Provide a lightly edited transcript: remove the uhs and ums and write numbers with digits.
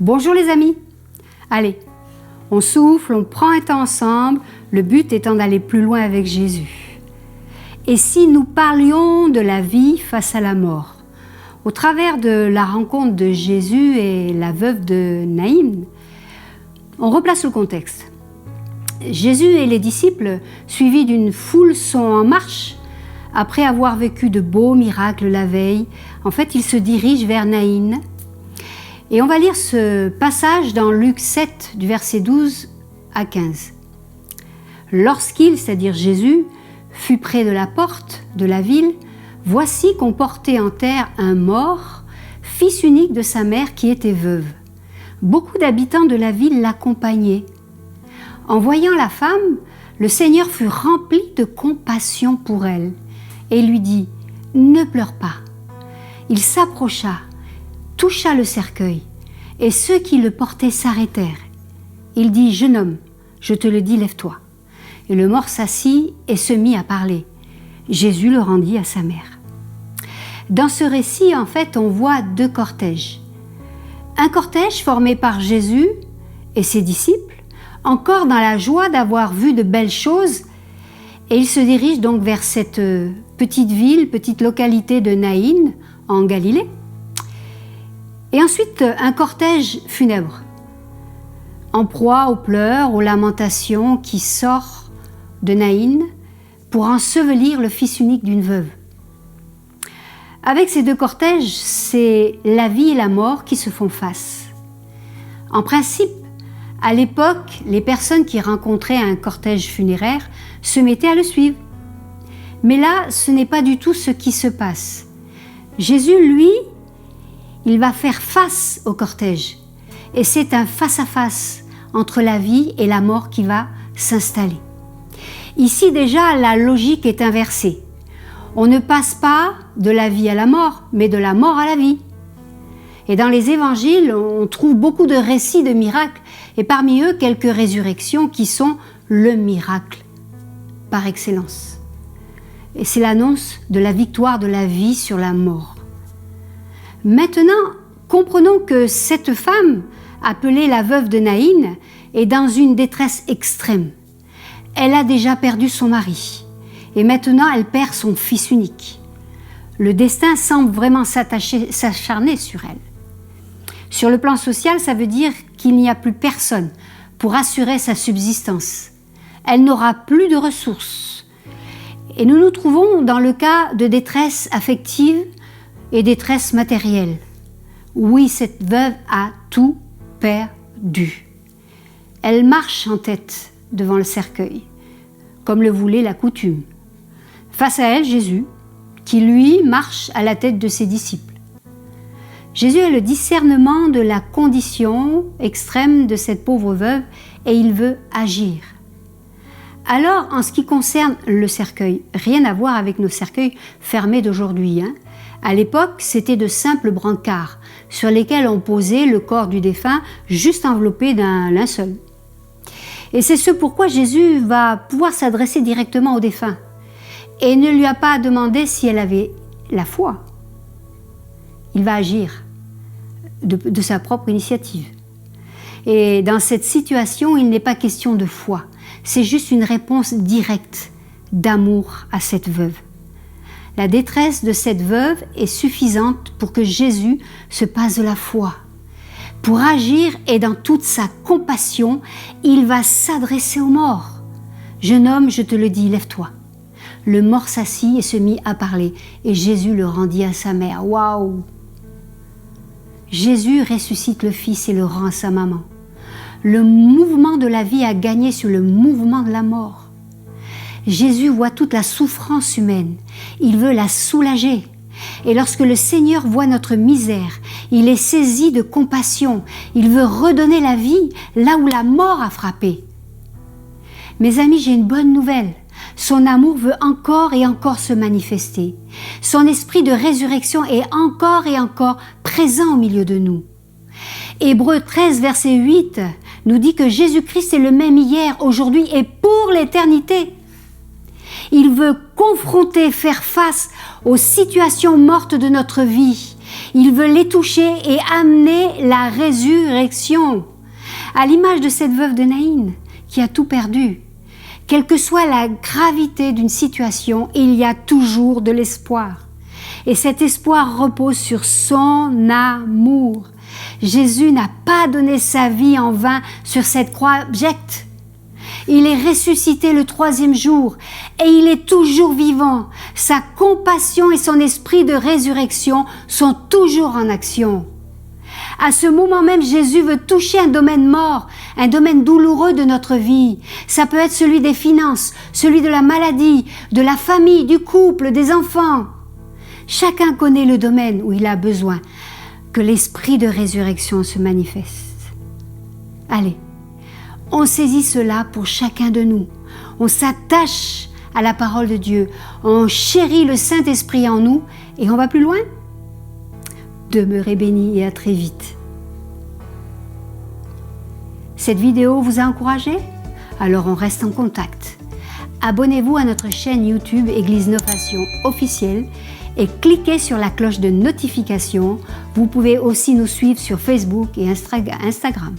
Bonjour les amis. Allez, on souffle, on prend un temps ensemble, le but étant d'aller plus loin avec Jésus. Et si nous parlions de la vie face à la mort, au travers de la rencontre de Jésus et la veuve de Naïm, on replace le contexte. Jésus et les disciples, suivis d'une foule, sont en marche. Après avoir vécu de beaux miracles la veille, en fait, ils se dirigent vers Naïm. Et on va lire ce passage dans Luc 7, du verset 12 à 15. Lorsqu'il, c'est-à-dire Jésus, fut près de la porte de la ville, voici qu'on portait en terre un mort, fils unique de sa mère qui était veuve. Beaucoup d'habitants de la ville l'accompagnaient. En voyant la femme, le Seigneur fut rempli de compassion pour elle et lui dit « Ne pleure pas ». Il s'approcha, toucha le cercueil, et ceux qui le portaient s'arrêtèrent. Il dit « Jeune homme, je te le dis, lève-toi ». Et le mort s'assit et se mit à parler. Jésus le rendit à sa mère. Dans ce récit, en fait, on voit deux cortèges. Un cortège formé par Jésus et ses disciples, encore dans la joie d'avoir vu de belles choses, et ils se dirigent donc vers cette petite ville, petite localité de Naïm, en Galilée. Et ensuite, un cortège funèbre, en proie aux pleurs, aux lamentations, qui sort de Naïm pour ensevelir le fils unique d'une veuve. Avec ces deux cortèges, c'est la vie et la mort qui se font face. En principe, à l'époque, les personnes qui rencontraient un cortège funéraire se mettaient à le suivre. Mais là, ce n'est pas du tout ce qui se passe. Jésus, lui, il va faire face au cortège. Et c'est un face-à-face entre la vie et la mort qui va s'installer. Ici déjà, la logique est inversée. On ne passe pas de la vie à la mort, mais de la mort à la vie. Et dans les évangiles, on trouve beaucoup de récits de miracles, et parmi eux, quelques résurrections qui sont le miracle par excellence. Et c'est l'annonce de la victoire de la vie sur la mort. Maintenant, comprenons que cette femme, appelée la veuve de Naïm, est dans une détresse extrême. Elle a déjà perdu son mari et maintenant elle perd son fils unique. Le destin semble vraiment s'acharner sur elle. Sur le plan social, ça veut dire qu'il n'y a plus personne pour assurer sa subsistance. Elle n'aura plus de ressources. Et nous nous trouvons dans le cas de détresse affective et détresse matérielle. Oui, cette veuve a tout perdu. Elle marche en tête devant le cercueil, comme le voulait la coutume. Face à elle, Jésus, qui lui marche à la tête de ses disciples. Jésus a le discernement de la condition extrême de cette pauvre veuve et il veut agir. Alors, en ce qui concerne le cercueil, rien à voir avec nos cercueils fermés d'aujourd'hui. À l'époque, c'était de simples brancards sur lesquels on posait le corps du défunt juste enveloppé d'un linceul. Et c'est ce pourquoi Jésus va pouvoir s'adresser directement au défunt et ne lui a pas demandé si elle avait la foi. Il va agir de sa propre initiative. Et dans cette situation, il n'est pas question de foi. C'est juste une réponse directe d'amour à cette veuve. La détresse de cette veuve est suffisante pour que Jésus se passe de la foi. Pour agir et dans toute sa compassion, il va s'adresser au mort. « Jeune homme, je te le dis, lève-toi ». Le mort s'assit et se mit à parler, et Jésus le rendit à sa mère. Waouh! Jésus ressuscite le Fils et le rend à sa maman. Le mouvement de la vie a gagné sur le mouvement de la mort. Jésus voit toute la souffrance humaine. Il veut la soulager. Et lorsque le Seigneur voit notre misère, il est saisi de compassion. Il veut redonner la vie là où la mort a frappé. Mes amis, j'ai une bonne nouvelle. Son amour veut encore et encore se manifester. Son esprit de résurrection est encore et encore présent au milieu de nous. Hébreux 13, verset 8 nous dit que Jésus-Christ est le même hier, aujourd'hui et pour l'éternité. Il veut confronter, faire face aux situations mortes de notre vie Il veut les toucher et amener la résurrection. À l'image de cette veuve de Naïn qui a tout perdu. Quelle que soit la gravité d'une situation, il y a toujours de l'espoir. Et cet espoir repose sur son amour. Jésus n'a pas donné sa vie en vain sur cette croix abjecte. Il est ressuscité le 3e jour et il est toujours vivant. Sa compassion et son esprit de résurrection sont toujours en action. À ce moment même, Jésus veut toucher un domaine mort, un domaine douloureux de notre vie. Ça peut être celui des finances, celui de la maladie, de la famille, du couple, des enfants. Chacun connaît le domaine où il a besoin que l'esprit de résurrection se manifeste. Allez, on saisit cela pour chacun de nous. On s'attache à la parole de Dieu. On chérit le Saint-Esprit en nous et on va plus loin. Demeurez bénis et à très vite. Cette vidéo vous a encouragé? Alors on reste en contact. Abonnez-vous à notre chaîne YouTube Église Novation officielle et cliquez sur la cloche de notification. Vous pouvez aussi nous suivre sur Facebook et Instagram.